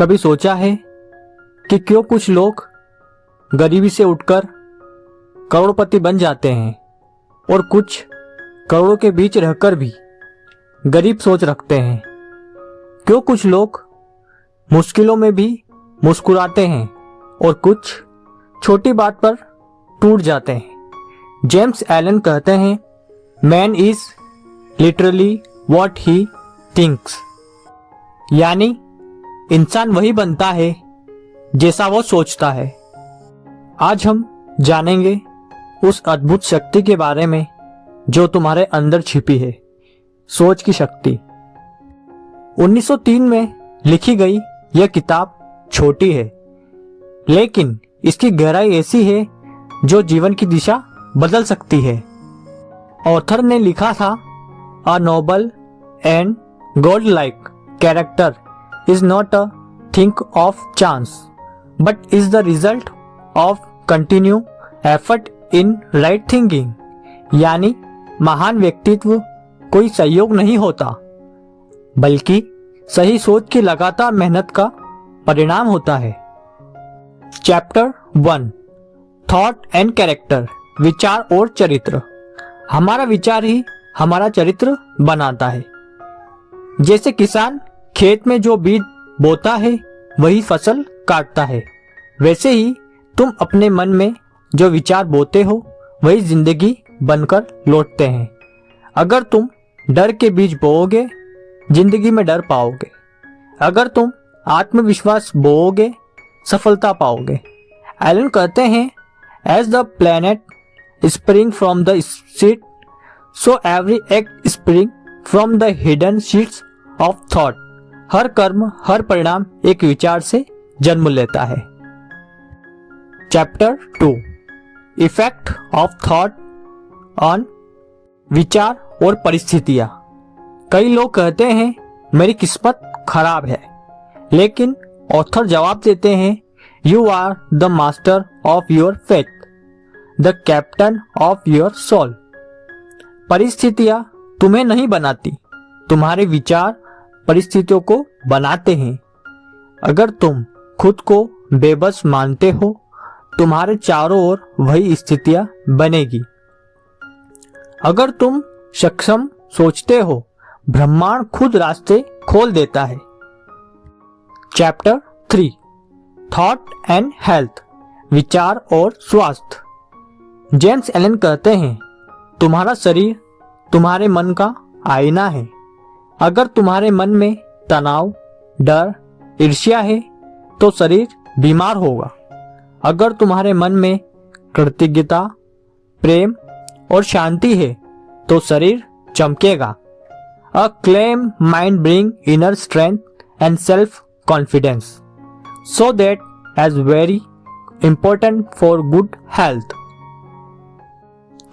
कभी सोचा है कि क्यों कुछ लोग गरीबी से उठकर करोड़पति बन जाते हैं और कुछ करोड़ों के बीच रहकर भी गरीब सोच रखते हैं? क्यों कुछ लोग मुश्किलों में भी मुस्कुराते हैं और कुछ छोटी बात पर टूट जाते हैं? जेम्स एलन कहते हैं, man is literally what he thinks, यानी इंसान वही बनता है जैसा वो सोचता है। आज हम जानेंगे उस अद्भुत शक्ति के बारे में जो तुम्हारे अंदर छिपी है, सोच की शक्ति। 1903 में लिखी गई यह किताब छोटी है, लेकिन इसकी गहराई ऐसी है जो जीवन की दिशा बदल सकती है। ऑथर ने लिखा था, अ noble and God like character is not a thing of chance, but is the result of continued effort in right thinking। यानी महान व्यक्तित्व कोई संयोग नहीं होता, बल्कि सही सोच की लगातार मेहनत का परिणाम होता है। चैप्टर 1, थॉट एंड कैरेक्टर, विचार और चरित्र। हमारा विचार ही हमारा चरित्र बनाता है। जैसे किसान खेत में जो बीज बोता है वही फसल काटता है, वैसे ही तुम अपने मन में जो विचार बोते हो वही जिंदगी बनकर लौटते हैं। अगर तुम डर के बीज बोओगे, जिंदगी में डर पाओगे। अगर तुम आत्मविश्वास बोओगे, सफलता पाओगे। एलन कहते हैं, as the planet spring from the seed, so every act spring from the hidden seeds of thought. हर कर्म, हर परिणाम एक विचार से जन्म लेता है। Chapter 2, effect of thought on विचार और परिस्थितियां। कई लोग कहते हैं मेरी किस्मत खराब है, लेकिन ऑथर जवाब देते हैं, you are the master of your faith, the captain of your soul. परिस्थितियां तुम्हें नहीं बनाती, तुम्हारे विचार परिस्थितियों को बनाते हैं। अगर तुम खुद को बेबस मानते हो, तुम्हारे चारों ओर वही स्थितियां बनेगी। अगर तुम सक्षम सोचते हो, ब्रह्मांड खुद रास्ते खोल देता है। चैप्टर 3, थॉट एंड हेल्थ, विचार और स्वास्थ्य। जेम्स एलन कहते हैं, तुम्हारा शरीर तुम्हारे मन का आईना है। अगर तुम्हारे मन में तनाव, डर, ईर्ष्या है तो शरीर बीमार होगा। अगर तुम्हारे मन में कृतज्ञता, प्रेम और शांति है तो शरीर चमकेगा। A calm mind bring inner strength and self confidence, so that as very important for good health.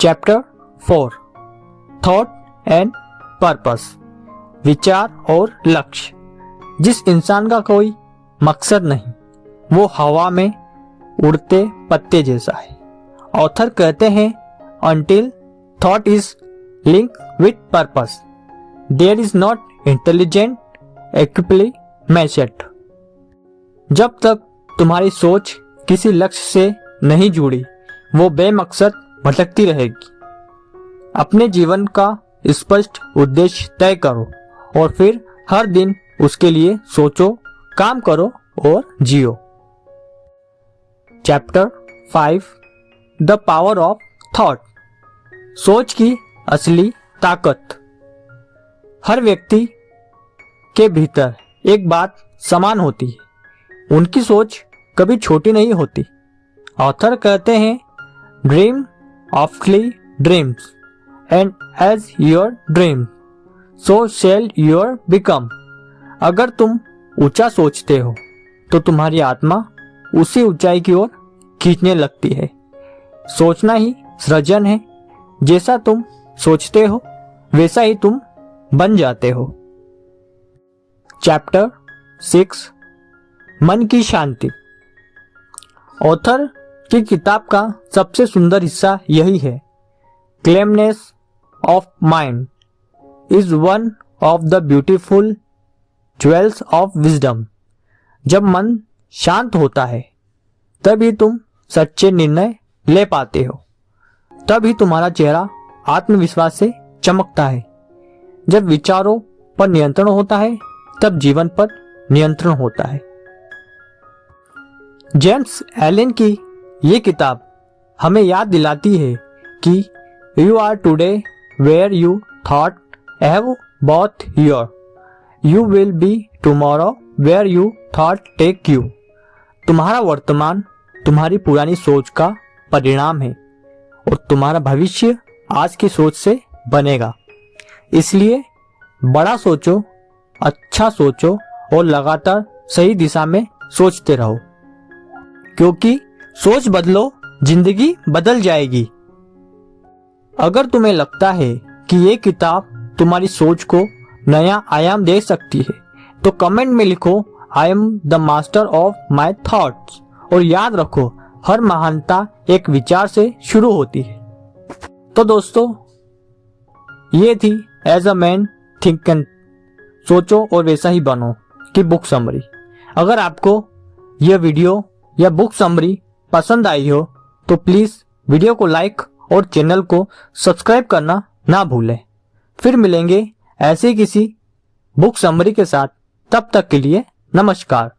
Chapter 4, thought and purpose, विचार और लक्ष्य। जिस इंसान का कोई मकसद नहीं, वो हवा में उड़ते पत्ते जैसा है। ऑथर कहते हैं, until thought is linked with purpose, there is not intelligent accomplishment। जब तक तुम्हारी सोच किसी लक्ष्य से नहीं जुड़ी, वो बेमकसद भटकती रहेगी। अपने जीवन का स्पष्ट उद्देश्य तय करो और फिर हर दिन उसके लिए सोचो, काम करो और जियो। Chapter 5, the power of thought, सोच की असली ताकत। हर व्यक्ति के भीतर एक बात समान होती है, उनकी सोच कभी छोटी नहीं होती। ऑथर कहते हैं, ड्रीम ऑफली dreams and as your dream so shall your become. अगर तुम ऊंचा सोचते हो तो तुम्हारी आत्मा उसी ऊंचाई की ओर खींचने लगती है। सोचना ही सृजन है, जैसा तुम सोचते हो वैसा ही तुम बन जाते हो। चैप्टर 6, मन की शांति। ऑथर की किताब का सबसे सुंदर हिस्सा यही है, calmness of mind is one of the beautiful jewels of wisdom। जब मन शांत होता है तभी तुम सच्चे निर्णय ले पाते हो। तभी तुम्हारा चेहरा आत्मविश्वास से चमकता है। जब विचारों पर नियंत्रण होता है तब जीवन पर नियंत्रण होता है। जेम्स एलन की ये किताब हमें याद दिलाती है कि you are today where you thought have both your, you will be tomorrow where you thought take you. तुम्हारा वर्तमान तुम्हारी पुरानी सोच का परिणाम है और तुम्हारा भविष्य आज की सोच से बनेगा। इसलिए बड़ा सोचो, अच्छा सोचो और लगातार सही दिशा में सोचते रहो, क्योंकि सोच बदलो जिंदगी बदल जाएगी। अगर तुम्हें लगता है कि ये किताब तुम्हारी सोच को नया आयाम दे सकती है तो कमेंट में लिखो I am the master of my thoughts. और याद रखो, हर महानता एक विचार से शुरू होती है। तो दोस्तों, ये थी as a man think and सोचो और वैसा ही बनो की बुक समरी। अगर आपको यह वीडियो या बुक समरी पसंद आई हो तो प्लीज वीडियो को लाइक और चैनल को सब्सक्राइब करना ना भूलें। फिर मिलेंगे ऐसे किसी बुक समरी के साथ। तब तक के लिए नमस्कार।